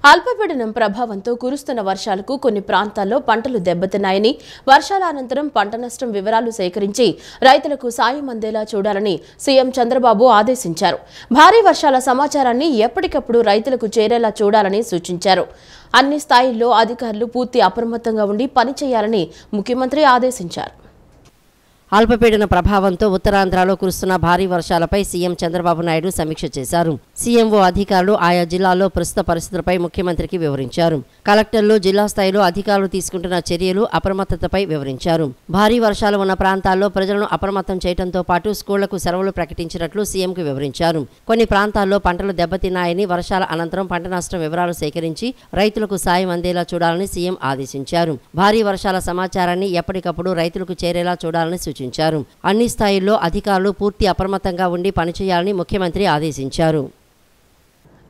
అల్పపీడనం ప్రభావంతో కురుస్తున్న వర్షాలకు కొన్ని ప్రాంతాల్లో పంటలు దెబ్బతిన్నాయని, వర్షాల అనంతరం పంట నష్టం వివరాలు సేకరించి రైతులకు సాయం అందేలా చూడాలని సీఎం చంద్రబాబు ఆదేశించారు. భారీ వర్షాల సమాచారాన్ని ఎప్పటికప్పుడు రైతులకు చేరేలా చూడాలని సూచించారు. అన్ని స్థాయిల్లో అధికారులు పూర్తి అప్రమత్తంగా ఉండి పనిచేయాలని ముఖ్యమంత్రి ఆదేశించారు. అల్పపీడన ప్రభావంతో ఉత్తరాంధ్రలో కురుస్తున్న భారీ వర్షాలపై సీఎం చంద్రబాబు నాయుడు సమీక్ష చేశారు. సీఎంఓ అధికారులు ఆయా జిల్లాల్లో ప్రస్తుత పరిస్థితులపై ముఖ్యమంత్రికి వివరించారు. కలెక్టర్లు జిల్లా స్థాయిలో అధికారులు తీసుకుంటున్న చర్యలు, అప్రమత్తతపై వివరించారు. భారీ వర్షాలు ఉన్న ప్రాంతాల్లో ప్రజలను అప్రమత్తం చేయడంతో పాటు స్కూళ్లకు సెలవులు ప్రకటించినట్లు సీఎంకు వివరించారు. కొన్ని ప్రాంతాల్లో పంటలు దెబ్బతిన్నాయని, వర్షాల అనంతరం పంట నష్టం వివరాలు సేకరించి రైతులకు సాయం అందేలా చూడాలని సీఎం ఆదేశించారు. భారీ వర్షాల సమాచారాన్ని ఎప్పటికప్పుడు రైతులకు చేరేలా చూడాలని సూచించారు. అన్ని స్థాయిల్లో అధికారులు పూర్తి అప్రమత్తంగా ఉండి పనిచేయాలని ముఖ్యమంత్రి ఆదేశించారు.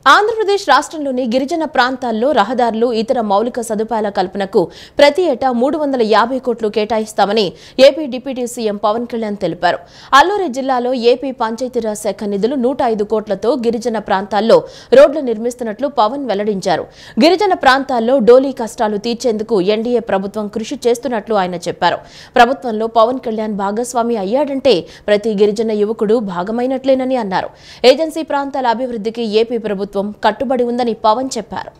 ఆంధ్రప్రదేశ్ రాష్ట్రంలోని గిరిజన ప్రాంతాల్లో రహదారులు, ఇతర మౌలిక సదుపాయాల కల్పనకు ప్రతి ఏటా 350 కోట్లు కేటాయిస్తామని AP deputy CM Pawan Kalyan తెలిపారు. అల్లూరి జిల్లాలో ఏపీ పంచాయతీరాజ్ శాఖ నిధులు 105 కోట్లతో గిరిజన ప్రాంతాల్లో రోడ్లు నిర్మిస్తున్నట్లు పవన్ వెల్లడించారు. గిరిజన ప్రాంతాల్లో డోలీ కష్టాలు తీర్చేందుకు ఎన్డీఏ ప్రభుత్వం కృషి చేస్తున్నట్లు ఆయన చెప్పారు. ప్రభుత్వంలో పవన్ కళ్యాణ్ భాగస్వామి అయ్యాడంటే ప్రతి గిరిజన యువకుడు భాగమైనట్లేనని అన్నారు. ఏజెన్సీ ప్రాంతాల అభివృద్ధికి ఏపీ ప్రభుత్వం కట్టుబడి ఉందని పవన్ చెప్పారు.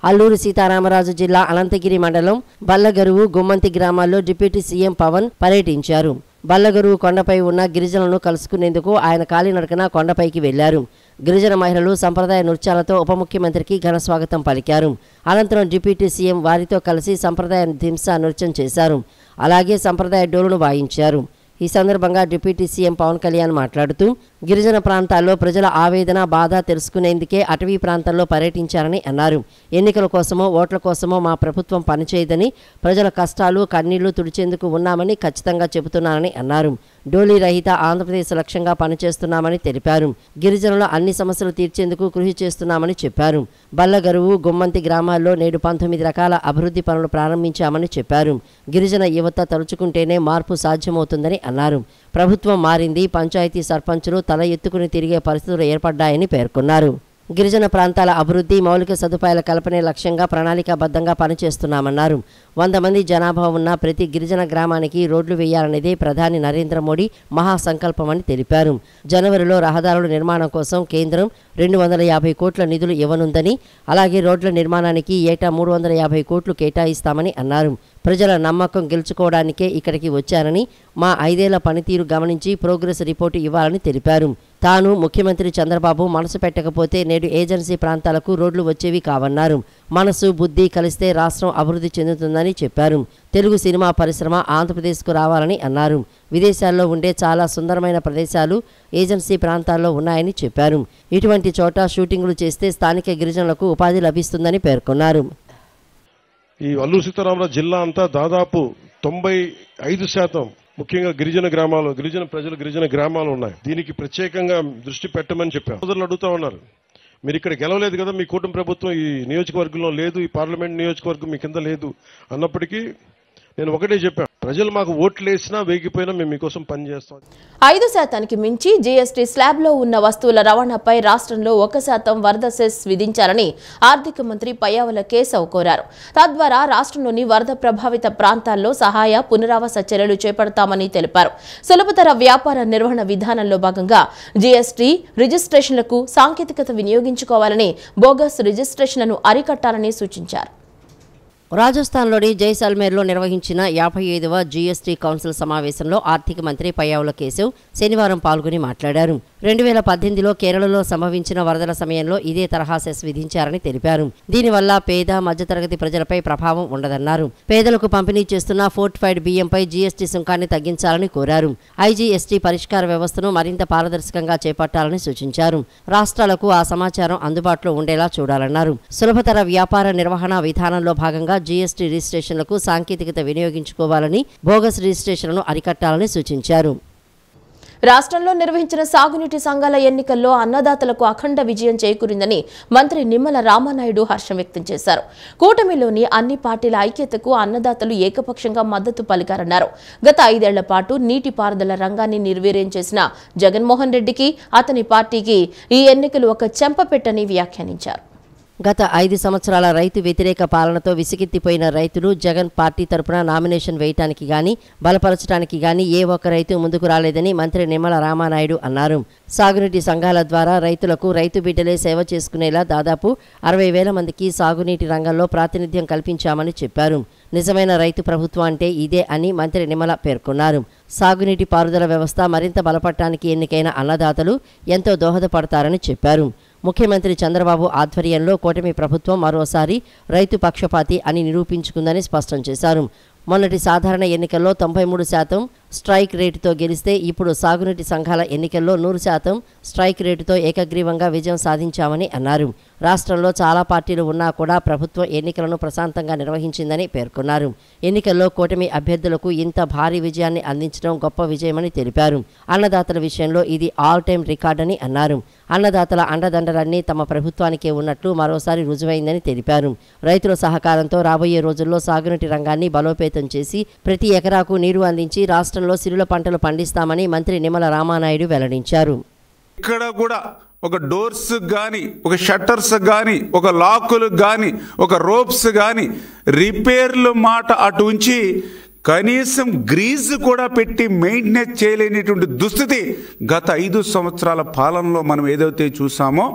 అల్లూరి సీతారామరాజు జిల్లా అనంతగిరి మండలం బల్లగరువు, గుమ్మంతి గ్రామాల్లో డిప్యూటీ సీఎం పవన్ పర్యటించారు. బల్లగరువు కొండపై ఉన్న గిరిజనులను కలుసుకునేందుకు ఆయన కాలినడకన కొండపైకి వెళ్లారు. గిరిజన మహిళలు సంప్రదాయ నృత్యాలతో ఉప ముఖ్యమంత్రికి ఘన స్వాగతం పలికారు. అనంతరం డిప్యూటీ సీఎం వారితో కలిసి సంప్రదాయ దింస నృత్యం చేశారు. అలాగే సంప్రదాయ డోలును వాయించారు. ఈ సందర్భంగా డిప్యూటీ సీఎం పవన్ కళ్యాణ్ మాట్లాడుతూ, గిరిజన ప్రాంతాల్లో ప్రజల ఆవేదన, బాధ తెలుసుకునేందుకే అటవీ ప్రాంతాల్లో పర్యటించారని అన్నారు. ఎన్నికల కోసమో, ఓట్ల కోసమో మా ప్రభుత్వం పనిచేయదని, ప్రజల కష్టాలు, కన్నీళ్లు తుడిచేందుకు ఉన్నామని ఖచ్చితంగా చెబుతున్నానని అన్నారు. డోలీ రహిత ఆంధ్రప్రదేశ్ లక్ష్యంగా పనిచేస్తున్నామని తెలిపారు. గిరిజనుల అన్ని సమస్యలు తీర్చేందుకు కృషి చేస్తున్నామని చెప్పారు. బల్లగరువు, గుమ్మంతి గ్రామాల్లో నేడు 19 రకాల అభివృద్ధి పనులు ప్రారంభించామని చెప్పారు. గిరిజన యువత తలుచుకుంటేనే మార్పు సాధ్యమవుతుందని అన్నారు. ప్రభుత్వం మారింది, పంచాయతీ సర్పంచులు తల ఎత్తుకుని తిరిగే పరిస్థితులు ఏర్పడ్డాయని పేర్కొన్నారు. గిరిజన ప్రాంతాల అభివృద్ధి, మౌలిక సదుపాయాల కల్పనే లక్ష్యంగా ప్రణాళికాబద్ధంగా పనిచేస్తున్నామన్నారు. 100 మంది జనాభా ఉన్న ప్రతి గిరిజన గ్రామానికి రోడ్లు వేయాలనేదే ప్రధాని నరేంద్ర మోడీ మహాసంకల్పమని తెలిపారు. జనవరిలో రహదారుల నిర్మాణం కోసం కేంద్రం 250 కోట్ల నిధులు ఇవ్వనుందని, అలాగే రోడ్ల నిర్మాణానికి ఏటా 350 కోట్లు కేటాయిస్తామని అన్నారు. ప్రజల నమ్మకం గెలుచుకోవడానికే ఇక్కడికి వచ్చారని, మా 5 ఏళ్ల పనితీరు గమనించి ప్రోగ్రెస్ రిపోర్టు ఇవ్వాలని తెలిపారు. తాను, ముఖ్యమంత్రి చంద్రబాబు మనసు పెట్టకపోతే నేడు ఏజెన్సీ ప్రాంతాలకు రోడ్లు వచ్చేవి కావన్నారు. మనసు, బుద్ధి కలిస్తే రాష్ట్రం అభివృద్ధి చెందుతుందని చెప్పారు. తెలుగు సినిమా పరిశ్రమ ఆంధ్రప్రదేశ్కు రావాలని అన్నారు. విదేశాల్లో ఉండే చాలా సుందరమైన ప్రదేశాలు ఏజెన్సీ ప్రాంతాల్లో ఉన్నాయని చెప్పారు. ఇటువంటి చోట షూటింగులు చేస్తే స్థానిక గిరిజనులకు ఉపాధి లభిస్తుందని పేర్కొన్నారు. ఈ అల్లూరు సీతారామరాజు జిల్లా అంతా దాదాపు 95% ముఖ్యంగా గిరిజన ప్రజలు గిరిజన గ్రామాలు ఉన్నాయి. దీనికి ప్రత్యేకంగా దృష్టి పెట్టమని చెప్పారు. సోదరులు అడుగుతా ఉన్నారు, మీరు ఇక్కడ గెలవలేదు కదా, మీ కూటమి ప్రభుత్వం ఈ నియోజకవర్గంలో లేదు, ఈ పార్లమెంట్ నియోజకవర్గం మీ కింద లేదు అన్నప్పటికీ నేను ఒకటే చెప్పాను, ప్రజలు మాకు ఓట్లు వేసినా వేగిపోయినా మేము మీకోసం పనిచేస్తాం. 5% మించి జీఎస్టీ స్లాబ్లో ఉన్న వస్తువుల రవాణాపై రాష్ట్రంలో 1% వరద సెస్ విధించాలని ఆర్థిక మంత్రి పయ్యావుల కేశవ్ కోరారు. తద్వారా రాష్ట్రంలోని వరద ప్రభావిత ప్రాంతాల్లో సహాయ, పునరావాస చర్యలు చేపడతామని తెలిపారు. సులభతర వ్యాపార నిర్వహణ విధానంలో భాగంగా జీఎస్టీ రిజిస్ట్రేషన్లకు సాంకేతికత వినియోగించుకోవాలని, బోగస్ రిజిస్ట్రేషన్లను అరికట్టాలని సూచించారు. రాజస్థాన్లోని జైసల్మేర్లో నిర్వహించిన 55వ జీఎస్టీ కౌన్సిల్ సమావేశంలో ఆర్థిక మంత్రి పయ్యావుల కేశవ్ శనివారం పాల్గొని మాట్లాడారు. 2018లో కేరళలో సంభవించిన వరదల సమయంలో ఇదే తరహా సెస్ విధించారని తెలిపారు. దీనివల్ల పేద, మధ్యతరగతి ప్రజలపై ప్రభావం ఉండదన్నారు. పేదలకు పంపిణీ చేస్తున్న ఫోర్టిఫైడ్ బియ్యంపై జీఎస్టీ సుంకాన్ని తగ్గించాలని కోరారు. ఐజీఎస్టీ పరిష్కార వ్యవస్థను మరింత పారదర్శకంగా చేపట్టాలని సూచించారు. రాష్ట్రాలకు ఆ సమాచారం అందుబాటులో ఉండేలా చూడాలన్నారు. సులభతర వ్యాపార నిర్వహణ విధానంలో భాగంగా జీఎస్టీ రిజిస్ట్రేషన్లకు సాంకేతికత వినియోగించుకోవాలని, బోగస్ రిజిస్ట్రేషన్లను అరికట్టాలని సూచించారు. రాష్ట్రంలో నిర్వహించిన సాగునీటి సంఘాల ఎన్నికల్లో అన్నదాతలకు అఖండ విజయం చేకూరిందని మంత్రి నిమ్మల రామానాయుడు హర్షం వ్యక్తం చేశారు. కూటమిలోని అన్ని పార్టీల ఐక్యతకు అన్నదాతలు ఏకపక్షంగా మద్దతు పలికారన్నారు. గత 5 ఏళ్ల పాటు నీటిపారుదల రంగాన్ని నిర్వీర్యం చేసిన జగన్మోహన్ రెడ్డికి, అతని పార్టీకి ఈ ఎన్నికలు ఒక చెంపపెట్టని వ్యాఖ్యానించారు. గత 5 సంవత్సరాల రైతు వ్యతిరేక పాలనతో విసిగెత్తిపోయిన రైతులు జగన్ పార్టీ తరపున నామినేషన్ వేయటానికి గాని బలపరచడానికి గాని ఏ ఒక్క రైతు ముందుకు రాలేదని మంత్రి నిమ్మల రామానాయుడు అన్నారు. సాగునీటి సంఘాల ద్వారా రైతులకు రైతు బిడ్డలే సేవ చేసుకునేలా దాదాపు 60,000 మందికి సాగునీటి రంగంలో ప్రాతినిధ్యం కల్పించామని చెప్పారు. నిజమైన రైతు ప్రభుత్వం అంటే ఇదే అని మంత్రి నిమ్మల పేర్కొన్నారు. సాగునీటి పారుదల వ్యవస్థ మరింత బలపడటానికి ఎన్నికైన అన్నదాతలు ఎంతో దోహదపడతారని చెప్పారు. ముఖ్యమంత్రి చంద్రబాబు ఆధ్వర్యంలో కూటమి ప్రభుత్వం మరోసారి రైతు పక్షపాతి అని నిరూపించుకుందని స్పష్టం చేశారు. మొన్నటి సాధారణ ఎన్నికల్లో 93% స్ట్రైక్ రేటుతో గెలిస్తే ఇప్పుడు సాగునీటి సంఘాల ఎన్నికల్లో 100% స్ట్రైక్ రేటుతో ఏకగ్రీవంగా విజయం సాధించామని అన్నారు. రాష్ట్రంలో చాలా పార్టీలు ఉన్నా కూడా ప్రభుత్వం ఎన్నికలను ప్రశాంతంగా నిర్వహించిందని పేర్కొన్నారు. ఎన్నికల్లో కూటమి అభ్యర్థులకు ఇంత భారీ విజయాన్ని అందించడం గొప్ప విజయమని తెలిపారు. అన్నదాతల విషయంలో ఇది ఆల్ టైమ్ రికార్డని అన్నారు. అన్నదాతల అండదండలన్నీ తమ ప్రభుత్వానికే ఉన్నట్లు మరోసారి రుజువైందని తెలిపారు. రైతుల సహకారంతో రాబోయే రోజుల్లో సాగునీటి రంగాన్ని బలోపేతం చేసి ప్రతి ఎకరాకు నీరు అందించి రాష్ట్రంలో సిరుల పంటలు పండిస్తామని మంత్రి నిమ్మల రామానాయుడు వెల్లడించారు. ఇక్కడ కూడా ఒక డోర్స్ కానీ, ఒక షట్టర్స్ కానీ, ఒక లాకులు కానీ, ఒక రోప్స్ కానీ రిపేర్లు మాట అటు ఉంచి కనీసం గ్రీజ్ కూడా పెట్టి మెయింటెనెన్స్ చేయలేనిటువంటి దుస్థితి గత 5 సంవత్సరాల పాలనలో మనం ఏదైతే చూసామో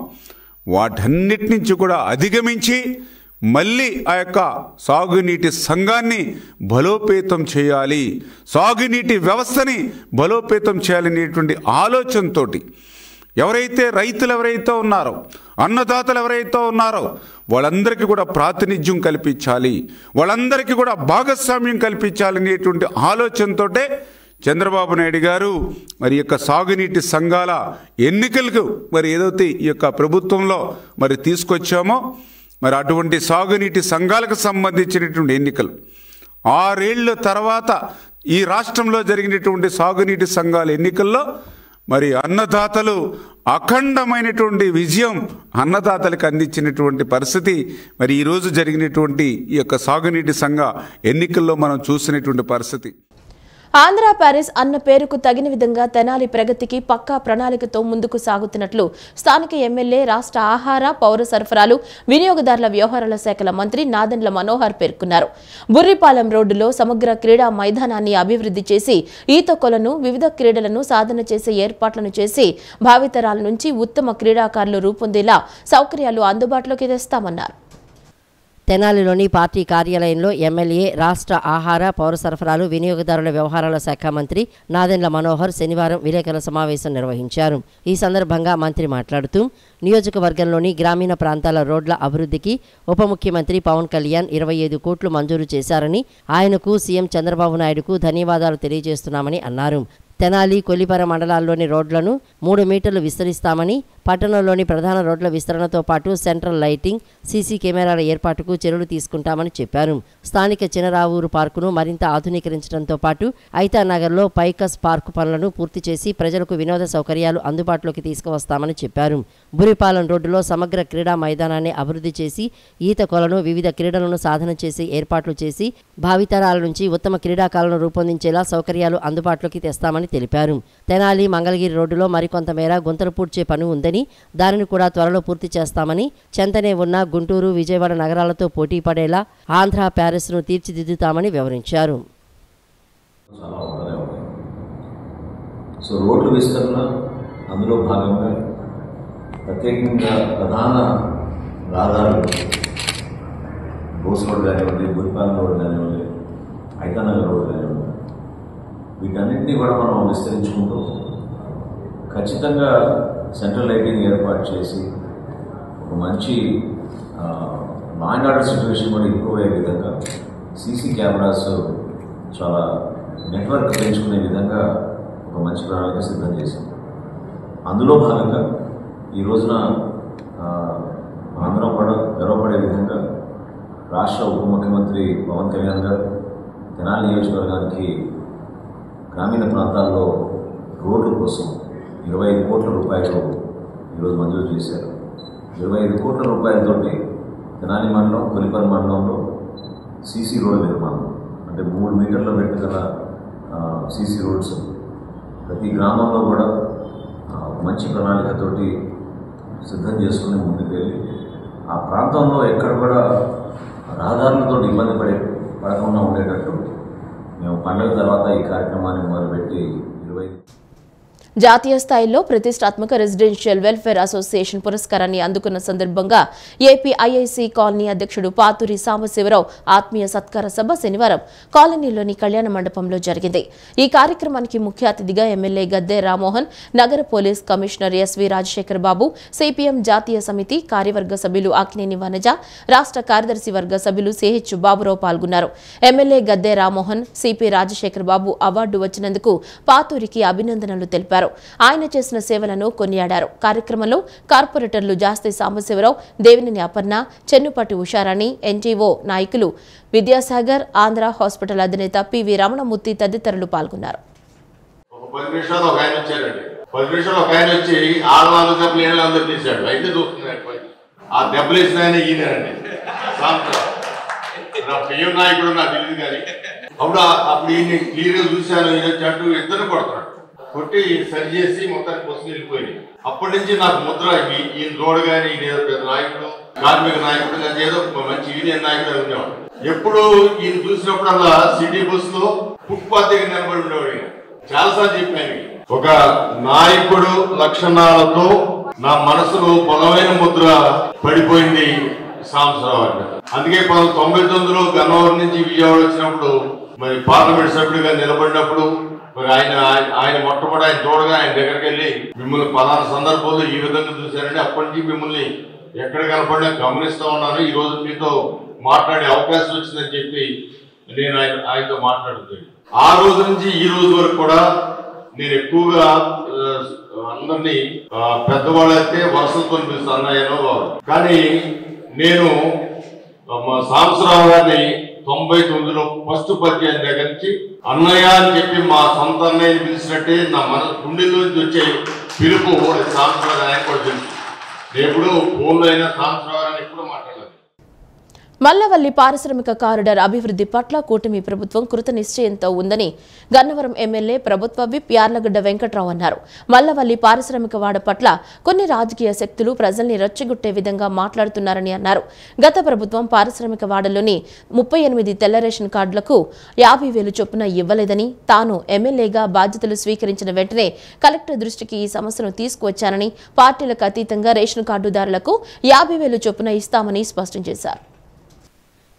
వాటన్నిటి నుంచి కూడా అధిగమించి మళ్ళీ ఆ యొక్క సాగునీటి సంఘాన్ని బలోపేతం చేయాలి, సాగునీటి వ్యవస్థని బలోపేతం చేయాలనేటువంటి ఆలోచనతో ఎవరైతే రైతులు ఎవరైతే ఉన్నారో, అన్నదాతలు ఎవరైతే ఉన్నారో వాళ్ళందరికీ కూడా ప్రాతినిధ్యం కల్పించాలి, వాళ్ళందరికీ కూడా భాగస్వామ్యం కల్పించాలనేటువంటి ఆలోచనతో చంద్రబాబు నాయుడు గారు మరి యొక్క సాగునీటి సంఘాల ఎన్నికలకు మరి ఏదైతే ఈ యొక్క ప్రభుత్వంలో మరి తీసుకొచ్చామో మరి అటువంటి సాగునీటి సంఘాలకు సంబంధించినటువంటి ఎన్నికలు 6 ఏళ్ల తర్వాత ఈ రాష్ట్రంలో జరిగినటువంటి సాగునీటి సంఘాల ఎన్నికల్లో మరి అన్నదాతలు అఖండమైనటువంటి విజయం అన్నదాతలకు అందించినటువంటి పరిస్థితి మరి ఈరోజు జరిగినటువంటి ఈ యొక్క సాగునీటి సంఘ ఎన్నికల్లో మనం చూసినటువంటి పరిస్థితి. ఆంధ్ర ప్యారిస్ అన్న పేరుకు తగిన విధంగా తెనాలి ప్రగతికి పక్కా ప్రణాళికతో ముందుకు సాగుతున్నట్లు స్థానిక ఎమ్మెల్యే, రాష్ట్ర ఆహార, పౌర సరఫరాలు, వినియోగదారుల వ్యవహారాల శాఖల మంత్రి నాదెండ్ల మనోహర్ పేర్కొన్నారు. బుర్రిపాలెం రోడ్డులో సమగ్ర క్రీడా మైదానాన్ని అభివృద్ధి చేసి ఈత కొలను, వివిధ క్రీడలను సాధన చేసే ఏర్పాట్లను చేసి భావితరాల నుంచి ఉత్తమ క్రీడాకారులు రూపొందేలా సౌకర్యాలు అందుబాటులోకి తెస్తామన్నారు. తెనాలిలోని పార్టీ కార్యాలయంలో ఎమ్మెల్యే, రాష్ట్ర ఆహార, పౌర సరఫరాలు, వినియోగదారుల వ్యవహారాల శాఖ మంత్రి నాదెండ్ల మనోహర్ శనివారం విలేకరుల సమావేశం నిర్వహించారు. ఈ సందర్భంగా మంత్రి మాట్లాడుతూ నియోజకవర్గంలోని గ్రామీణ ప్రాంతాల రోడ్ల అభివృద్ధికి ఉప ముఖ్యమంత్రి పవన్ కళ్యాణ్ 25 కోట్లు మంజూరు చేశారని, ఆయనకు సీఎం చంద్రబాబు నాయుడుకు ధన్యవాదాలు తెలియజేస్తున్నామని అన్నారు. తెనాలి, కొల్లిపర మండలాల్లోని రోడ్లను 3 మీటర్లు విస్తరిస్తామని, పట్టణంలోని ప్రధాన రోడ్ల విస్తరణతో పాటు సెంట్రల్ లైటింగ్, సీసీ కెమెరాల ఏర్పాటుకు చర్యలు తీసుకుంటామని చెప్పారు. స్థానిక చినరావూరు పార్కును మరింత ఆధునీకరించడంతో పాటు ఐతానగర్లో పైకస్ పార్కు పనులను పూర్తి చేసి ప్రజలకు వినోద సౌకర్యాలు అందుబాటులోకి తీసుకువస్తామని చెప్పారు. బురిపాలెం రోడ్డులో సమగ్ర క్రీడా మైదానాన్ని అభివృద్ధి చేసి ఈత కొలను, వివిధ క్రీడలను సాధన చేసి ఏర్పాట్లు చేసి భావితరాల నుంచి ఉత్తమ క్రీడాకారులను రూపొందించేలా సౌకర్యాలు అందుబాటులోకి తెస్తామని తెలిపారు. తెనాలి, మంగళగిరి రోడ్డులో మరికొంత మేర గుంతలు పూడ్చే పని ఉందని, దానిని కూడా త్వరలో పూర్తి చేస్తామని, చెంతనే ఉన్న గుంటూరు, విజయవాడ నగరాలతో పోటీ పడేలా ఆంధ్ర ప్యారిస్ను తీర్చిదిద్దుతామని వివరించారు. రోడ్ల విస్తరణ అందులో భాగంగా ప్రత్యేకంగా ప్రధాన రహదారులు బోస్ రోడ్ కానివ్వండి, బురిపాలెం రోడ్ కానివ్వండి, ఐతానగర్ రోడ్ కానివ్వండి, వీటన్నింటినీ కూడా మనం విస్తరించుకుంటూ ఖచ్చితంగా సెంట్రల్ లైటింగ్ ఏర్పాటు చేసి ఒక మంచి లా అండ్ ఆర్డర్ సిచ్యువేషన్ కూడా ఇంప్రూవ్ అయ్యే విధంగా సీసీ కెమెరాస్ చాలా నెట్వర్క్ పెంచుకునే విధంగా ఒక మంచి ప్రణాళిక సిద్ధం చేశాం. అందులో భాగంగా ఈ రోజున అందరం కూడా గర్వపడే విధంగా రాష్ట్ర ఉప ముఖ్యమంత్రి పవన్ కళ్యాణ్ గారు తెనాలి నియోజకవర్గానికి గ్రామీణ ప్రాంతాల్లో రోడ్ల కోసం 25 కోట్ల రూపాయలు ఈరోజు మంజూరు చేశారు. 25 కోట్ల రూపాయలతోటి తెనాలి మండలం, కొల్లిపర మండలంలో సీసీ రోడ్ల నిర్మాణం, అంటే 3 మీటర్ల వెట్టుగల సీసీ రోడ్స్ ప్రతి గ్రామంలో కూడా మంచి ప్రణాళికతోటి సిద్ధం చేసుకుని ముందుకు వెళ్ళి ఆ ప్రాంతంలో ఎక్కడ కూడా రహదారులతో ఇబ్బంది పడకుండా ఉండేటట్టు మేము పండుగ తర్వాత ఈ కార్యక్రమాన్ని మొదలుపెట్టి 20 జాతీయ స్థాయిలో ప్రతిష్టాత్మక రెసిడెన్షియల్ వెల్ఫేర్ అసోసియేషన్ పురస్కారాన్ని అందుకున్న సందర్భంగా ఏపీ ఐఐసీ కాలనీ అధ్యక్షుడు పాతూరి సాంబశివరావు ఆత్మీయ సత్కార సభ శనివారం కాలనీలోని కళ్యాణ మండపంలో జరిగింది. ఈ కార్యక్రమానికి ముఖ్య అతిథిగా ఎమ్మెల్యే గద్దె రామ్మోహన్, నగర పోలీస్ కమిషనర్ ఎస్వి రాజశేఖర్ బాబు, సిపిఎం జాతీయ సమితి కార్యవర్గ సభ్యులు అక్కినేని వనజ, రాష్ట్ర కార్యదర్శి వర్గ సభ్యులు సిహెచ్ బాబురావు పాల్గొన్నారు. ఎమ్మెల్యే గద్దె రామ్మోహన్, సిపి రాజశేఖర్ బాబు అవార్డు వచ్చినందుకు పాతూరికి అభినందనలు తెలిపారు. ఆయన చేసిన సేవలను కొనియాడారు. కార్యక్రమంలో కార్పొరేటర్లు జాస్తి సాంబశివరావు, దేవినేని అపర్ణ, చెన్నుపాటి ఉషారాణి, ఎన్జీఓ నాయకులు విద్యాసాగర్, ఆంధ్ర హాస్పిటల్ అధినేత పివి రమణమూర్తి తదితరులు పాల్గొన్నారు. 10 నిమిషాలు ఒక ఆయన వచ్చారండి. 10 నిమిషాలు ఒక ఆయన వచ్చి ఆడవాళ్ళు దెబ్బలు ఏళ్ళు అందరూ తీశాడు. అయితే చూస్తున్నాడు ఆ దెబ్బలు వేసిన ఆయన ఈయనండి. నా ప్రియ నాయకుడు నాకు తెలియదు కానీ అప్పుడు ఈయన క్లియర్గా చూశాను. ఈయన చెట్టు ఇద్దరు కొడుతున్నాడు. కొట్టి సరి చేసి మొత్తానికి బస్సు వెళ్ళిపోయింది. అప్పటి నుంచి నాకు ముద్ర ఈయన చూడగానే ఈయన ఏదో పెద్ద నాయకుడు, కార్మిక నాయకుడు, ఏదో మంచి యూనియన్ నాయకుడు ఉండేవాడు. ఎప్పుడు ఈయన చూసినప్పుడల్లా సిటీ బస్సులో ఫుట్పాత్ దగ్గర నిలబడి ఉండేవాడు. చాలాసార్లు చెప్పాను, ఒక నాయకుడు లక్షణాలతో నా మనసులో బలమైన ముద్ర పడిపోయింది సాంబశివరావు గారు. అందుకే 1999లో గన్నవరం నుంచి విజయవాడ వచ్చినప్పుడు మరి పార్లమెంట్ సభ్యుడిగా నిలబడినప్పుడు మరి ఆయన మొట్టమొదటి ఆయన చూడగా ఆయన దగ్గరికి వెళ్ళి మిమ్మల్ని పలానా సందర్భంలో ఈ విధంగా చూశారంటే అప్పటి నుంచి మిమ్మల్ని ఎక్కడ కనపడినా గమనిస్తూ ఉన్నాను. ఈ రోజు మీతో మాట్లాడే అవకాశం వచ్చిందని చెప్పి నేను ఆయనతో మాట్లాడుతున్నాను. ఆ రోజు నుంచి ఈ రోజు వరకు కూడా నేను ఎక్కువగా అందరినీ పెద్దవాళ్ళైతే వరుసలతో పిలుస్తాను అన్నయ్యలో. కానీ నేను సాంబశివరావు గారిని 99లో ఫస్ట్ పరిచయం దగ్గర నుంచి అన్నయ్య అని చెప్పి మా సొంత అన్నయ్యని పిలిచినట్టే నా మన గుండెల నుంచి వచ్చే పిలుపు సాంబశివరావు ఆయన కూడా తెలుసు. ఎప్పుడు ఫోన్లో అయినా సాంబశివరావు అని ఎప్పుడు మాట్లాడాలి. మల్లవల్లి పారిశ్రామిక కారిడార్ అభివృద్ధి పట్ల కూటమి ప్రభుత్వం కృత నిశ్చయంతో ఉందని గన్నవరం ఎమ్మెల్యే ప్రభుత్వ విప్ యార్లగడ్డ వెంకట్రావు అన్నారు. మల్లవల్లి పారిశ్రామిక వాడ పట్ల కొన్ని రాజకీయ శక్తులు ప్రజల్ని రెచ్చగొట్టే విధంగా మాట్లాడుతున్నారని అన్నారు. గత ప్రభుత్వం పారిశ్రామిక వాడలోని 38 తెల్ల రేషన్ కార్డులకు 50,000 చొప్పున ఇవ్వలేదని, తాను ఎమ్మెల్యేగా బాధ్యతలు స్వీకరించిన వెంటనే కలెక్టర్ దృష్టికి ఈ సమస్యను తీసుకువచ్చానని, పార్టీలకు అతీతంగా రేషన్ కార్డుదారులకు 50,000 చొప్పున ఇస్తామని స్పష్టం చేశారు.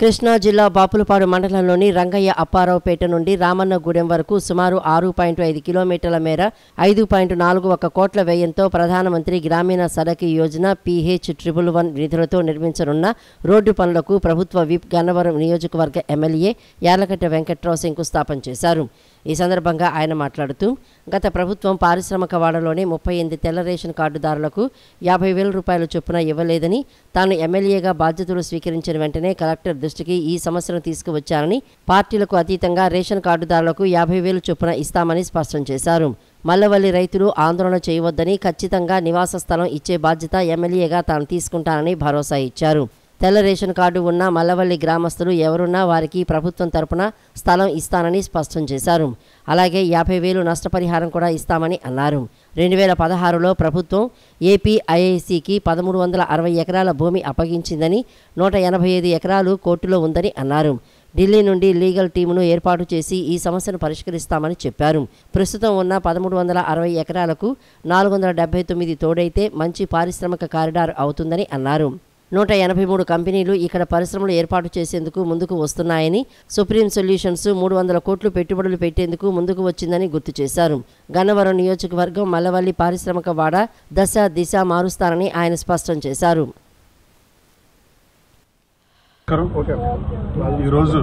కృష్ణా జిల్లా బాపులపాడు మండలంలోని రంగయ్య అప్పారావుపేట నుండి రామన్నగూడెం వరకు సుమారు 6.5 కిలోమీటర్ల మేర 5.41 కోట్ల వ్యయంతో ప్రధానమంత్రి గ్రామీణ సడక్ యోజన PH111 నిధులతో నిర్మించనున్న రోడ్డు పనులకు ప్రభుత్వ విప్ గన్నవరం నియోజకవర్గ ఎమ్మెల్యే యార్లగడ్డ వెంకట్రావు శంకుస్థాపన చేశారు. ఈ సందర్భంగా ఆయన మాట్లాడుతూ, గత ప్రభుత్వం పారిశ్రామిక వాడలోని 38 తెల్ల రేషన్ కార్డుదారులకు 50,000 రూపాయల చొప్పున ఇవ్వలేదని, తాను ఎమ్మెల్యేగా బాధ్యతలు స్వీకరించిన వెంటనే కలెక్టర్ దృష్టికి ఈ సమస్యను తీసుకువచ్చారని, పార్టీలకు అతీతంగా రేషన్ కార్డుదారులకు 50,000 చొప్పున ఇస్తామని స్పష్టం చేశారు. మల్లవల్లి రైతులు ఆందోళన చేయవద్దని, ఖచ్చితంగా నివాస స్థలం ఇచ్చే బాధ్యత ఎమ్మెల్యేగా తాను తీసుకుంటానని భరోసా ఇచ్చారు. తెల్ల రేషన్ కార్డు ఉన్న మల్లవల్లి గ్రామస్తులు ఎవరున్నా వారికి ప్రభుత్వం తరపున స్థలం ఇస్తానని స్పష్టం చేశారు. అలాగే 50,000 నష్టపరిహారం కూడా ఇస్తామని అన్నారు. 2016లో ప్రభుత్వం ఏపీఐఐసికి 1360 ఎకరాల భూమి అప్పగించిందని, 185 ఎకరాలు కోర్టులో ఉందని అన్నారు. ఢిల్లీ నుండి లీగల్ టీమును ఏర్పాటు చేసి ఈ సమస్యను పరిష్కరిస్తామని చెప్పారు. ప్రస్తుతం ఉన్న 1360 ఎకరాలకు 479 తోడైతే మంచి పారిశ్రామిక కారిడార్ అవుతుందని అన్నారు. 183 కంపెనీలు ఇక్కడ పరిశ్రమలు ఏర్పాటు చేసేందుకు ముందుకు వస్తున్నాయని, సుప్రీం సొల్యూషన్స్ 300 కోట్లు పెట్టుబడులు పెట్టేందుకు ముందుకు వచ్చిందని గుర్తు చేశారు. గన్నవరం నియోజకవర్గం మల్లవల్లి పారిశ్రామిక వాడ దశ దిశ మారుస్తానని ఆయన స్పష్టం చేశారు. ఈరోజు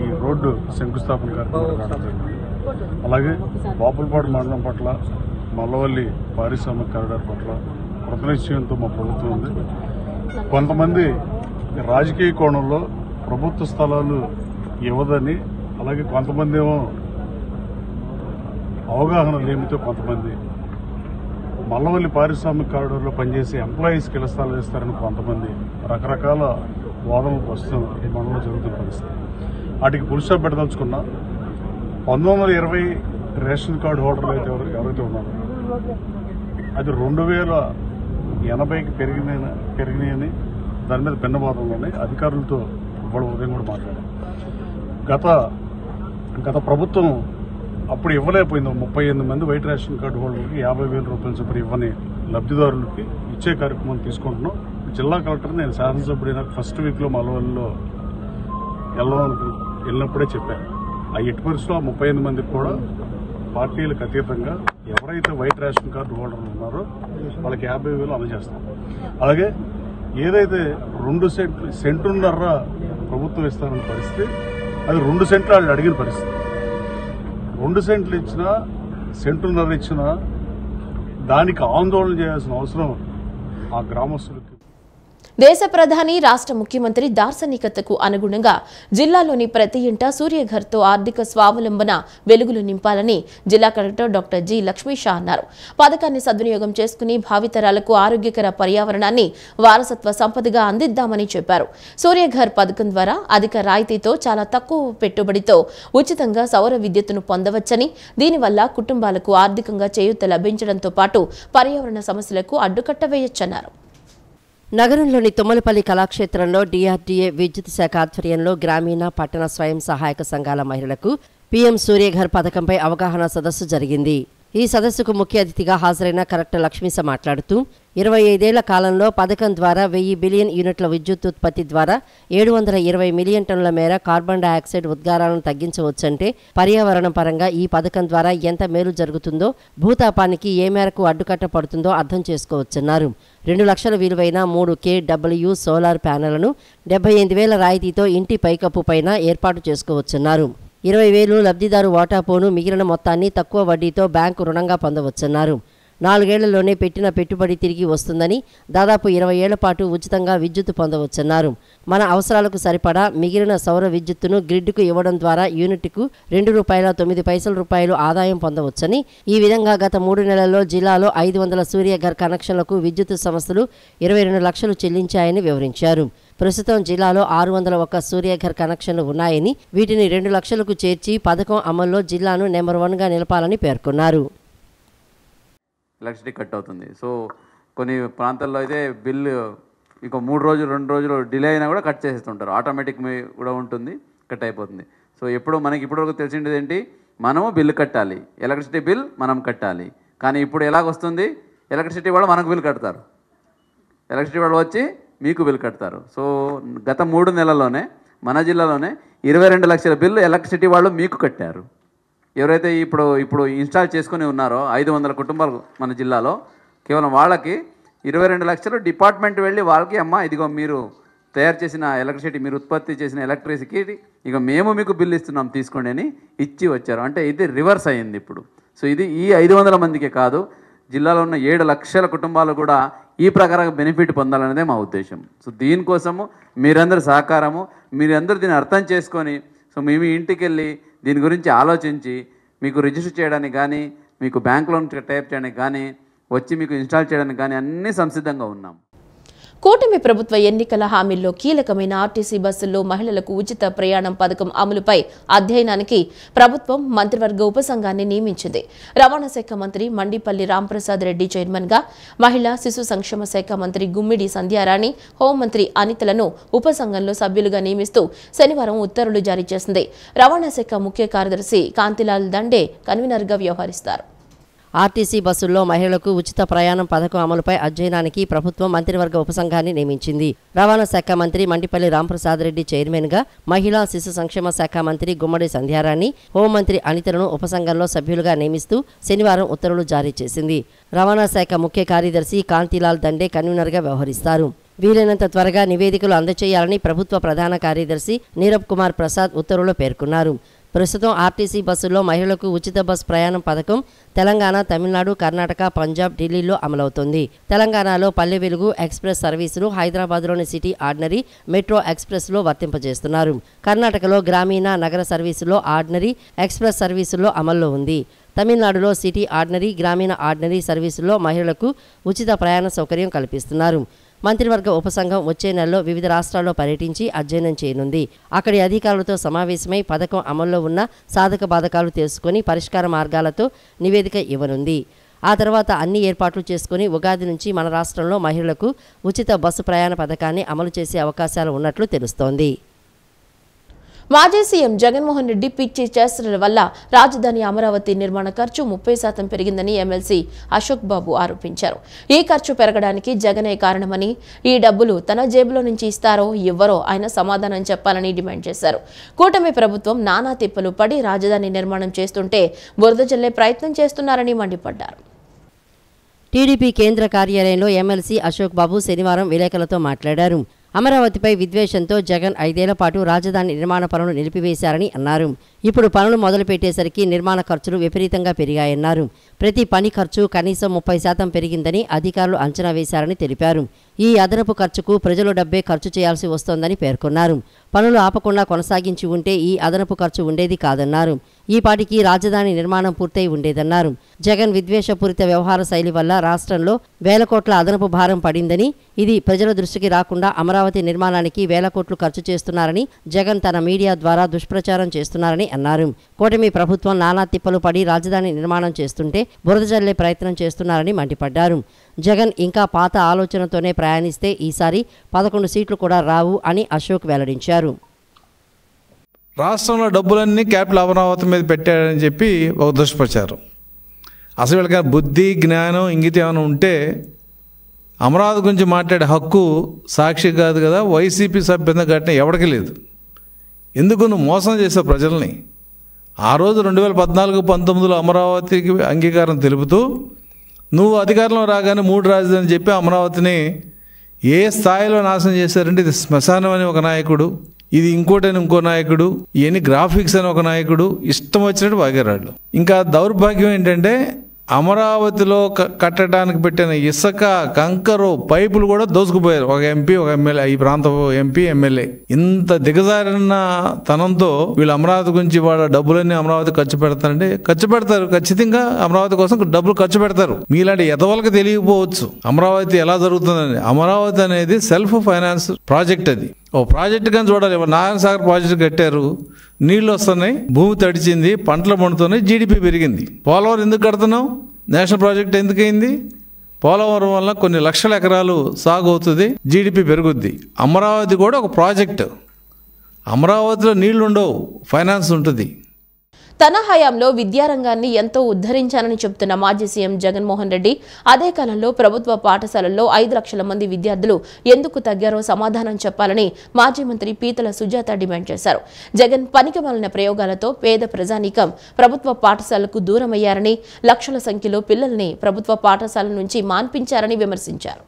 ఈ రోడ్డు శంకుస్థాపన కార్యక్రమం, అలాగే బాపులపాడు మండలం పట్ల, మల్లవల్లి పారిశ్రామిక కారిడార్ పట్ల కృతనిశ్చయంతో మా ప్రభుత్వం ఉంది. కొంతమంది రాజకీయ కోణంలో ప్రభుత్వ స్థలాలు ఇవ్వదని, అలాగే కొంతమంది ఏమో అవగాహన లేమితో కొంతమంది మల్లవల్లి పారిశ్రామిక కారిడార్లో పనిచేసే ఎంప్లాయీస్కి ఇళ్ల స్థలాలు ఇస్తారని కొంతమంది రకరకాల వాదనలు ప్రస్తుతం ఈ మండలంలో జరుగుతున్న పరిస్థితి. వాటికి పురుష పెట్టదలుచుకున్నా 1920 రేషన్ కార్డు హోల్డర్లు అయితే ఎవరైతే ఉన్నారో అది 80కి పెరిగినాయని దాని మీద భిన్నవాదంలోనే అధికారులతో ఇవాళ ఉదయం కూడా మాట్లాడారు. గత ప్రభుత్వం అప్పుడు ఇవ్వలేకపోయింది. 38 మంది వైట్ రేషన్ కార్డు హోల్డర్లకి 50,000 రూపాయలు చొప్పున ఇవ్వని లబ్ధిదారులకి ఇచ్చే కార్యక్రమం తీసుకుంటున్నాం. జిల్లా కలెక్టర్ నేను శాసనసభ్యుడైన ఫస్ట్ వీక్లో మలవల్లిలో వెళ్ళినప్పుడే చెప్పాను. ఆ ఎట్టి పరిస్థితుల్లో 38 మందికి కూడా పార్టీలకు అతీతంగా ఎవరైతే వైట్ రేషన్ కార్డు హోల్డర్లు ఉన్నారో వాళ్ళకి 50,000 అందజేస్తాం. అలాగే ఏదైతే 2 సెంటున్నర ప్రభుత్వం ఇస్తారన్న పరిస్థితి, అది 2 సెంట్లు వాళ్ళు అడిగిన పరిస్థితి. 2 సెంట్లు ఇచ్చినా సెంటున్నర ఇచ్చినా దానికి ఆందోళన చేయాల్సిన అవసరం ఆ గ్రామస్తులకి. దేశ ప్రధాని రాష్ట్ర ముఖ్యమంత్రి దార్శనికతకు అనుగుణంగా జిల్లాలోని ప్రతి ఇంట సూర్యఘర్తో ఆర్థిక స్వావలంబన వెలుగులు నింపాలని జిల్లా కలెక్టర్ డాక్టర్ జి లక్ష్మీషా అన్నారు. పథకాన్ని సద్వినియోగం చేసుకుని భావితరాలకు ఆరోగ్యకర పర్యావరణాన్ని వారసత్వ సంపదగా అందిద్దామని చెప్పారు. సూర్యఘర్ పథకం ద్వారా అధిక రాయితీతో చాలా తక్కువ పెట్టుబడితో ఉచితంగా సౌర విద్యుత్తును పొందవచ్చని, దీనివల్ల కుటుంబాలకు ఆర్థికంగా చేయూత లభించడంతో పాటు పర్యావరణ సమస్యలకు అడ్డుకట్ట వేయొచ్చన్నారు. నగరంలోని తుమ్మలపల్లి కళాక్షేత్రంలో డిఆర్డీఏ విద్యుత్ శాఖ ఆధ్వర్యంలో గ్రామీణ పట్టణ స్వయం సహాయక సంఘాల మహిళలకు పీఎం సూర్యఘర్ పథకంపై అవగాహన సదస్సు జరిగింది. ఈ సదస్సుకు ముఖ్య అతిథిగా హాజరైన కలెక్టర్ లక్ష్మీస మాట్లాడుతూ 25 ఏళ్ల కాలంలో పథకం ద్వారా 1000 బిలియన్ యూనిట్ల విద్యుత్ ఉత్పత్తి ద్వారా 720 మిలియన్ టన్నుల మేర కార్బన్ డయాక్సైడ్ ఉద్గారాలను తగ్గించవచ్చంటే పర్యావరణం పరంగా ఈ పథకం ద్వారా ఎంత మేలు జరుగుతుందో, భూతాపానికి ఏ మేరకు అడ్డుకట్ట పడుతుందో అర్థం చేసుకోవచ్చన్నారు. 2 లక్షల విలువైన 3 kW సోలార్ ప్యానెళ్లను 78,000 రాయితీతో ఇంటి పైకప్పు పైన ఏర్పాటు చేసుకోవచ్చన్నారు. 20,000 లబ్ధిదారు వాటాపోను మిగిలిన మొత్తాన్ని తక్కువ వడ్డీతో బ్యాంకు రుణంగా పొందవచ్చన్నారు. 4 ఏళ్లలోనే పెట్టిన పెట్టుబడి తిరిగి వస్తుందని, దాదాపు 20 ఏళ్ల పాటు ఉచితంగా విద్యుత్ పొందవచ్చన్నారు. మన అవసరాలకు సరిపడా మిగిలిన సౌర విద్యుత్తును గ్రిడ్కు ఇవ్వడం ద్వారా యూనిట్కు ₹2.09 ఆదాయం పొందవచ్చని, ఈ విధంగా గత 3 నెలల్లో జిల్లాలో 500 సూర్యఘర్ కనెక్షన్లకు విద్యుత్ సంస్థలు 22 లక్షలు చెల్లించాయని వివరించారు. ప్రస్తుతం జిల్లాలో 601 సూర్యఘర్ కనెక్షన్లు ఉన్నాయని, వీటిని 2 లక్షలకు చేర్చి పథకం అమల్లో జిల్లాను నెంబర్ 1గా నిలపాలని పేర్కొన్నారు. ఎలక్ట్రిసిటీ కట్ అవుతుంది. సో కొన్ని ప్రాంతాల్లో అయితే బిల్లు ఇక 3 రోజులు 2 రోజులు డిలే అయినా కూడా కట్ చేసేస్తుంటారు. ఆటోమేటిక్ కూడా ఉంటుంది, కట్ అయిపోతుంది. సో మనకి ఇప్పటివరకు తెలిసింది ఏంటి, మనము బిల్లు కట్టాలి, ఎలక్ట్రిసిటీ బిల్ మనం కట్టాలి. కానీ ఇప్పుడు ఎలాగొస్తుంది, ఎలక్ట్రిసిటీ వాళ్ళు మనకు బిల్ కడతారు, ఎలక్ట్రిసిటీ వాళ్ళు వచ్చి మీకు బిల్ కడతారు. సో గత 3 నెలల్లోనే మన జిల్లాలోనే 22 లక్షల బిల్లు ఎలక్ట్రిసిటీ వాళ్ళు మీకు కట్టారు. ఎవరైతే ఇప్పుడు ఇన్స్టాల్ చేసుకుని ఉన్నారో 500 కుటుంబాలు మన జిల్లాలో, కేవలం వాళ్ళకి 22 లక్షలు డిపార్ట్మెంట్ వెళ్ళి వాళ్ళకి, అమ్మ ఇదిగో మీరు తయారు చేసిన ఎలక్ట్రిసిటీ, మీరు ఉత్పత్తి చేసిన ఎలక్ట్రిసిటీ ఇక మేము మీకు బిల్లు ఇస్తున్నాం తీసుకోండి అని ఇచ్చి వచ్చారు. అంటే ఇది రివర్స్ అయ్యింది ఇప్పుడు. సో ఇది ఈ 500 మందికే కాదు, జిల్లాలో ఉన్న 7 లక్షల కుటుంబాలు కూడా ఈ ప్రకారంగా బెనిఫిట్ పొందాలనేదే మా ఉద్దేశం. సో దీనికోసము మీరందరూ సహకారము, మీరందరూ దీన్ని అర్థం చేసుకొని, సో మేము ఇంటికి వెళ్ళి దీని గురించి ఆలోచించి మీకు రిజిస్టర్ చేయడానికి కానీ, మీకు బ్యాంక్ లోన్ టైప్ చేయడానికి కానీ, వచ్చి మీకు ఇన్స్టాల్ చేయడానికి కానీ అన్నీ సంసిద్ధంగా ఉన్నాం. కూటమి ప్రభుత్వ ఎన్నికల హామీల్లో కీలకమైన ఆర్టీసీ బస్సుల్లో మహిళలకు ఉచిత ప్రయాణం పథకం అమలుపై అధ్యయనానికి ప్రభుత్వం మంత్రివర్గ ఉపసంఘాన్ని నియమించింది. రవాణా శాఖ మంత్రి మండిపల్లి రాంప్రసాద్ రెడ్డి చైర్మన్ గా, మహిళా శిశు సంక్షేమ శాఖ మంత్రి గుమ్మిడి సంధ్యారాణి, హోంమంత్రి అనితలను ఉపసంఘంలో సభ్యులుగా నియమిస్తూ శనివారం ఉత్తర్వులు జారీ చేసింది. రవాణా శాఖ ముఖ్య కార్యదర్శి కాంతిలాల్ దండే కన్వీనర్గా వ్యవహరిస్తారు. ఆర్టీసీ బస్సుల్లో మహిళలకు ఉచిత ప్రయాణం పథకం అమలుపై అధ్యయనానికి ప్రభుత్వం మంత్రివర్గ ఉపసంఘాన్ని నియమించింది. రవాణా శాఖ మంత్రి మండిపల్లి రాంప్రసాద్ రెడ్డి చైర్మన్ గా, మహిళా శిశు సంక్షేమ శాఖ మంత్రి గుమ్మడి సంధ్యారాణి, హోంమంత్రి అనితలను ఉపసంఘంలో సభ్యులుగా నియమిస్తూ శనివారం ఉత్తర్వులు జారీ చేసింది. రవాణా శాఖ ముఖ్య కార్యదర్శి కాంతిలాల్ దండే కన్వీనర్గా వ్యవహరిస్తారు. వీలైనంత త్వరగా నివేదికలు అందజేయాలని ప్రభుత్వ ప్రధాన కార్యదర్శి నీరబ్ కుమార్ ప్రసాద్ ఉత్తర్వులో పేర్కొన్నారు. ప్రస్తుతం ఆర్టీసీ బస్సుల్లో మహిళలకు ఉచిత బస్ ప్రయాణం పథకం తెలంగాణ, తమిళనాడు, కర్ణాటక, పంజాబ్, ఢిల్లీలో అమలవుతోంది. తెలంగాణలో పల్లె వెలుగు ఎక్స్ప్రెస్ సర్వీసులు, హైదరాబాద్లోని సిటీ ఆర్డినరీ, మెట్రో ఎక్స్ప్రెస్లో వర్తింపజేస్తున్నారు. కర్ణాటకలో గ్రామీణ, నగర సర్వీసులో ఆర్డినరీ, ఎక్స్ప్రెస్ సర్వీసుల్లో అమల్లో ఉంది. తమిళనాడులో సిటీ ఆర్డినరీ, గ్రామీణ ఆర్డినరీ సర్వీసుల్లో మహిళలకు ఉచిత ప్రయాణ సౌకర్యం కల్పిస్తున్నారు. మంత్రివర్గ ఉపసంఘం వచ్చే నెలలో వివిధ రాష్ట్రాల్లో పర్యటించి అధ్యయనం చేయనుంది. అక్కడి అధికారులతో సమావేశమై పథకం అమల్లో ఉన్న సాధక బాధకాలు తెలుసుకుని పరిష్కార మార్గాలతో నివేదిక ఇవ్వనుంది. ఆ తర్వాత అన్ని ఏర్పాట్లు చేసుకుని ఉగాది నుంచి మన రాష్ట్రంలో మహిళలకు ఉచిత బస్సు ప్రయాణ పథకాన్ని అమలు చేసే అవకాశాలు ఉన్నట్లు తెలుస్తోంది. మాజీ సీఎం జగన్మోహన్ రెడ్డి పిచ్చి చేష్టల వల్ల రాజధాని అమరావతి నిర్మాణ ఖర్చు 30% పెరిగిందని ఎమ్మెల్సీ అశోక్ బాబు ఆరోపించారు. ఈ ఖర్చు పెరగడానికి జగనే కారణమని, ఈ డబ్బులు తన జేబులో నుంచి ఇస్తారో ఇవ్వరో ఆయన సమాధానం చెప్పాలని డిమాండ్ చేశారు. కూటమి ప్రభుత్వం నానా తిప్పలు పడి రాజధాని నిర్మాణం చేస్తుంటే బురద జల్లే ప్రయత్నం చేస్తున్నారని మండిపడ్డారు. టీడీపీ కేంద్ర కార్యాలయంలో ఎమ్మెల్సీ అశోక్ బాబు శనివారం విలేకరులతో మాట్లాడారు. అమరావతిపై విద్వేషంతో జగన్ 5 ఏళ్ల పాటు రాజధాని నిర్మాణ పనులు నిలిపివేశారని అన్నారు. ఇప్పుడు పనులు మొదలుపెట్టేసరికి నిర్మాణ ఖర్చులు విపరీతంగా పెరిగాయన్నారు. ప్రతి పని ఖర్చు కనీసం 30% పెరిగిందని అధికారులు అంచనా వేశారని తెలిపారు. ఈ అదనపు ఖర్చుకు ప్రజల డబ్బే ఖర్చు చేయాల్సి వస్తోందని పేర్కొన్నారు. పనులు ఆపకుండా కొనసాగించి ఉంటే ఈ అదనపు ఖర్చు ఉండేది కాదన్నారు. ఈ పాటికి రాజధాని నిర్మాణం పూర్తయి ఉండేదన్నారు. జగన్ విద్వేషపూరిత వ్యవహార శైలి వల్ల రాష్ట్రంలో వేల కోట్ల అదనపు భారం పడిందని, ఇది ప్రజల దృష్టికి రాకుండా అమరావతి నిర్మాణానికి వేల కోట్లు ఖర్చు చేస్తున్నారని జగన్ తన మీడియా ద్వారా దుష్ప్రచారం చేస్తున్నారని అన్నారు. కూటమి ప్రభుత్వం నానా తిప్పలు పడి రాజధాని నిర్మాణం చేస్తుంటే బురద జల్లే ప్రయత్నం చేస్తున్నారని మండిపడ్డారు. జగన్ ఇంకా పాత ఆలోచనతోనే ప్రయాణిస్తే ఈసారి 11 సీట్లు కూడా రావు అని అశోక్ వెల్లడించారు. రాష్ట్రంలో డబ్బులన్నీ క్యాపిటల్ అమరావతి మీద పెట్టాడని చెప్పి ఒక దుష్ప్రచారం. అసలు వీళ్ళకి బుద్ధి, జ్ఞానం, ఇంగితం ఏమైనా ఉంటే అమరావతి గురించి మాట్లాడే హక్కు సాక్షి కాదు కదా, వైసీపీ సభ్యంగా కట్టిన ఎవరికి లేదు. ఎందుకు నువ్వు మోసం చేసావు ప్రజల్ని? ఆ రోజు 2014-19లో అమరావతికి అంగీకారం తెలుపుతూ నువ్వు అధికారంలో రాగానే 3 రాజధానులు చెప్పి అమరావతిని ఏ స్థాయిలో నాశనం చేశారంటే, ఇది శ్మశానం అని ఒక నాయకుడు, ఇది ఇంకోటని ఇంకో నాయకుడు, ఇవన్నీ గ్రాఫిక్స్ అని ఒక నాయకుడు, ఇష్టం వచ్చినట్టు వాగారాళ్ళు. ఇంకా దౌర్భాగ్యం ఏంటంటే అమరావతిలో కట్టడానికి పెట్టిన ఇసుక, కంకరు, పైపులు కూడా దోసుకుపోయారు ఒక ఎంపీ, ఒక ఎమ్మెల్యే, ఈ ప్రాంత ఎంపీ, ఎమ్మెల్యే. ఇంత దిగజారిన తనంతో వీళ్ళు అమరావతి గురించి వాళ్ళ డబ్బులన్నీ అమరావతి ఖర్చు పెడతారంటే ఖర్చు పెడతారు. ఖచ్చితంగా అమరావతి కోసం డబ్బులు ఖర్చు పెడతారు. మీలాంటి ఎదవలకు తెలియకపోవచ్చు అమరావతి ఎలా జరుగుతుందని. అమరావతి అనేది సెల్ఫ్ ఫైనాన్స్ ప్రాజెక్ట్. అది ఓ ప్రాజెక్ట్ కానీ చూడాలి. నారాయణ సాగర్ ప్రాజెక్ట్ కట్టారు, నీళ్లు వస్తున్నాయి, భూమి తడిచింది, పంటలు పండుతున్నాయి, జీడిపి పెరిగింది. పోలవరం ఎందుకు కడుతున్నాం? National project ఎందుకయింది? పోలవరం వల్ల కొన్ని లక్షల ఎకరాలు సాగు అవుతుంది, జీడిపి పెరుగుద్ది. అమరావతి కూడా ఒక ప్రాజెక్టు. అమరావతిలో నీళ్లు ఉండవు, ఫైనాన్స్ ఉంటుంది. తన హయాంలో విద్యారంగాన్ని ఎంతో ఉద్ధరించానని చెబుతున్న మాజీ సీఎం జగన్మోహన్ రెడ్డి అదే కాలంలో ప్రభుత్వ పాఠశాలల్లో 5 లక్షల మంది విద్యార్థులు ఎందుకు తగ్గారో సమాధానం చెప్పాలని మాజీ మంత్రి పీతల సుజాత డిమాండ్ చేశారు. జగన్ పనికిమాలిన ప్రయోగాలతో పేద ప్రజానీకం ప్రభుత్వ పాఠశాలకు దూరమయ్యారని, లక్షల సంఖ్యలో పిల్లల్ని ప్రభుత్వ పాఠశాల నుంచి మాన్పించారని విమర్శించారు.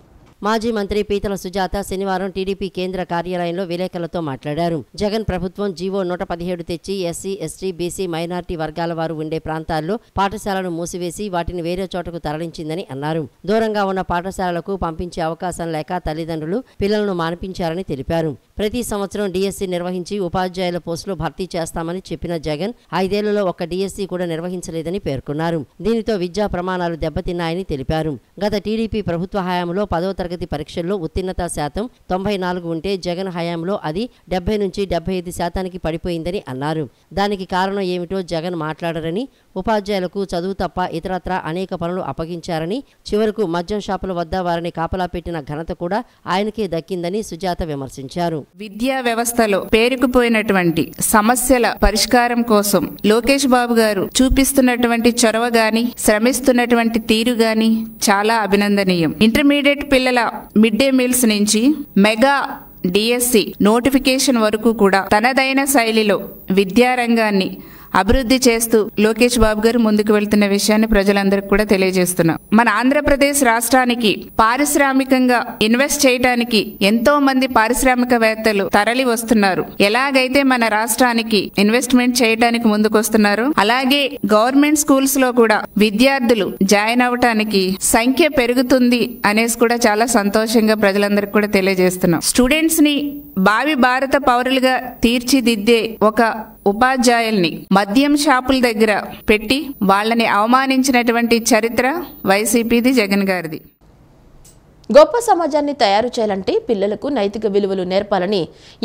మాజీ మంత్రి పీతల సుజాత శనివారం టీడీపీ కేంద్ర కార్యాలయంలో విలేకరులతో మాట్లాడారు. జగన్ ప్రభుత్వం జీవో 117 తెచ్చి ఎస్సీ, ఎస్టీ, బీసీ, మైనార్టీ వర్గాల వారు ఉండే ప్రాంతాల్లో పాఠశాలను మూసివేసి వాటిని వేరే చోటకు తరలించిందని అన్నారు. దూరంగా ఉన్న పాఠశాలలకు పంపించే అవకాశం లేక తల్లిదండ్రులు పిల్లలను మానిపించారని తెలిపారు. ప్రతి సంవత్సరం డిఎస్సీ నిర్వహించి ఉపాధ్యాయుల పోస్టులు భర్తీ చేస్తామని చెప్పిన జగన్ 5 ఏళ్లలో ఒక్క డిఎస్సీ కూడా నిర్వహించలేదని పేర్కొన్నారు. దీనితో విద్యా ప్రమాణాలు దెబ్బతిన్నాయని తెలిపారు. గత టీడీపీ ప్రభుత్వ హయాంలో 10వ తరగతి పరీక్షల్లో ఉత్తీర్ణత శాతం 94 ఉంటే జగన్ హయాంలో అది 70 నుంచి 75% పడిపోయిందని అన్నారు. దానికి కారణం ఏమిటో జగన్ మాట్లాడరని, ఉపాధ్యాయులకు చదువు తప్ప ఇతరత్రా అనేక పనులు అప్పగించారని, చివరకు మద్యం షాపుల వద్ద వారిని కాపలా పెట్టిన ఘనత కూడా ఆయనకే దక్కిందని సుజాత విమర్శించారు. విద్యా వ్యవస్థలో పేరుకుపోయినటువంటి సమస్యల పరిష్కారం కోసం లోకేష్ బాబు గారు చూపిస్తున్నటువంటి చొరవ గాని, శ్రమిస్తున్నటువంటి తీరు గాని చాలా అభినందనీయం. ఇంటర్మీడియట్ పిల్లల మిడ్ డే మీల్స్ నుంచి మెగా డిఎస్సి నోటిఫికేషన్ వరకు కూడా తనదైన శైలిలో విద్యారంగాన్ని అభివృద్ధి చేస్తూ లోకేష్ బాబు గారు ముందుకు వెళ్తున్న విషయాన్ని ప్రజలందరికీ కూడా తెలియజేస్తున్నాం. మన ఆంధ్రప్రదేశ్ రాష్ట్రానికి పారిశ్రామికంగా ఇన్వెస్ట్ చేయడానికి ఎంతో మంది పారిశ్రామికవేత్తలు తరలి వస్తున్నారు. ఎలాగైతే మన రాష్ట్రానికి ఇన్వెస్ట్మెంట్ చేయడానికి ముందుకు వస్తున్నారు, అలాగే గవర్నమెంట్ స్కూల్స్ లో కూడా విద్యార్థులు జాయిన్ అవటానికి సంఖ్య పెరుగుతుంది అనేసి కూడా చాలా సంతోషంగా ప్రజలందరికీ కూడా తెలియజేస్తున్నాం. స్టూడెంట్స్ ని భావి భారత పౌరులుగా తీర్చిదిద్దే ఒక ఉపాధ్యాయుల్ని మద్యం షాపుల దగ్గర పెట్టి వాళ్ళని అవమానించినటువంటి చరిత్ర వైసీపీది, జగన్ గారిది. గొప్ప సమాజాన్ని తయారు చేయాలంటే పిల్లలకు నైతిక విలువలు నేర్పాలని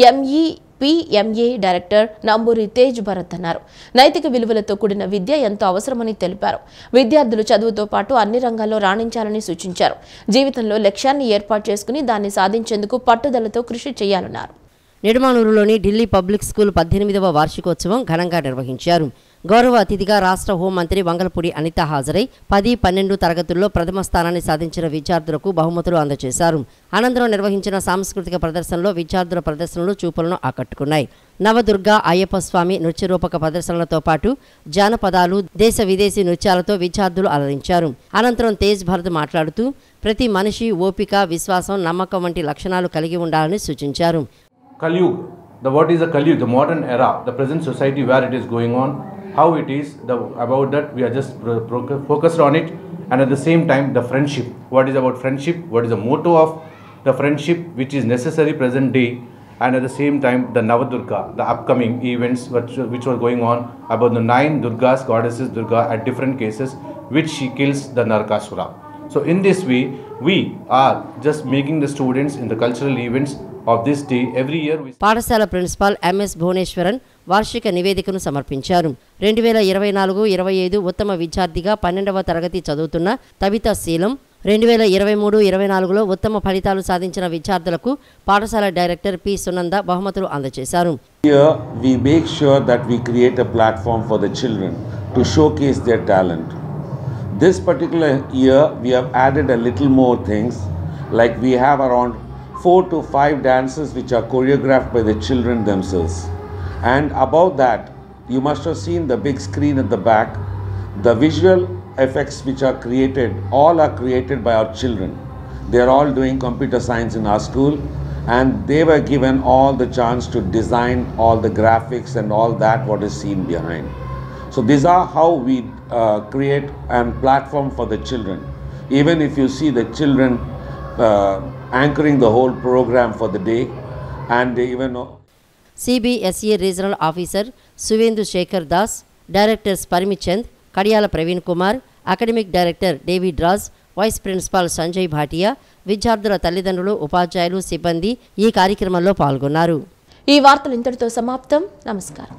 ఎంఈపీఎంఏ డైరెక్టర్ నంబూరి తేజ్ భరత్ అన్నారు. నైతిక విలువలతో కూడిన విద్య ఎంతో అవసరమని తెలిపారు. విద్యార్థులు చదువుతో పాటు అన్ని రంగాల్లో రాణించాలని సూచించారు. జీవితంలో లక్ష్యాన్ని ఏర్పాటు చేసుకుని దాన్ని సాధించేందుకు పట్టుదలతో కృషి చేయాలన్నారు. నిడమానూరులోని ఢిల్లీ పబ్లిక్ స్కూల్ 18వ వార్షికోత్సవం ఘనంగా నిర్వహించారు. గౌరవ అతిథిగా రాష్ట్ర హోంమంత్రి వంగలపూడి అనిత హాజరై 10-12 తరగతుల్లో ప్రథమ స్థానాన్ని సాధించిన విద్యార్థులకు బహుమతులు అందజేశారు. అనంతరం నిర్వహించిన సాంస్కృతిక ప్రదర్శనలో విద్యార్థుల ప్రదర్శనలు చూపులను ఆకట్టుకున్నాయి. నవదుర్గ, అయ్యప్ప స్వామి నృత్యరూపక ప్రదర్శనలతో పాటు జానపదాలు, దేశ విదేశీ నృత్యాలతో విద్యార్థులు అలరించారు. అనంతరం తేజ్ భరత్ మాట్లాడుతూ ప్రతి మనిషి ఓపిక, విశ్వాసం, నమ్మకం వంటి లక్షణాలు కలిగి ఉండాలని సూచించారు. Kalyug, what is the Kalyug, the modern era, the present society where it is going on, how it is, about that we are just focused on it, and at the same time the friendship, what is about friendship, what is the motto of the friendship which is necessary present day, and at the same time the Navadurga, the upcoming events which were going on about the 9 Durgas, goddesses Durga at different cases which she kills the Narakasura. So in this way we are just making the students in the cultural events of this day every year. పాఠశాల principal MS Bhuvaneswaran వార్షిక నివేదికను సమర్పించారు. 2024-25 ఉత్తమ విద్యార్థిగా 12వ తరగతి చదువుతున్న తవిత శీలం, 2023-24లో ఉత్తమ ఫలితాలు సాధించిన విద్యార్థులకు పాఠశాల డైరెక్టర్ పి సునంద బహుమతులు అందజేశారు. Here we make sure that we create a platform for the children to showcase their talent. This particular year we have added a little more things, like we have around 4 to 5 dances which are choreographed by the children themselves. And above that, you must have seen the big screen at the back. The visual effects which are created, all are created by our children. They are all doing computer science in our school, and they were given all the chance to design all the graphics and all that what is seen behind. So these are how we create a platform for the children. Even if you see the children anchoring the whole program for the day, and they even know. CBSE regional officer Suvendu Sekhar Das, directors Parimichand, Kadiyala Praveen Kumar, academic director David Raj, vice principal Sanjay Bhatia, విద్యార్థుల తల్లిదండ్రులు, ఉపాధ్యాయులు, సిబ్బంది ఈ కార్యక్రమంలో పాల్గొన్నారు. ఈ వార్తలు ఇంతటితో సమాప్తం. నమస్కారం.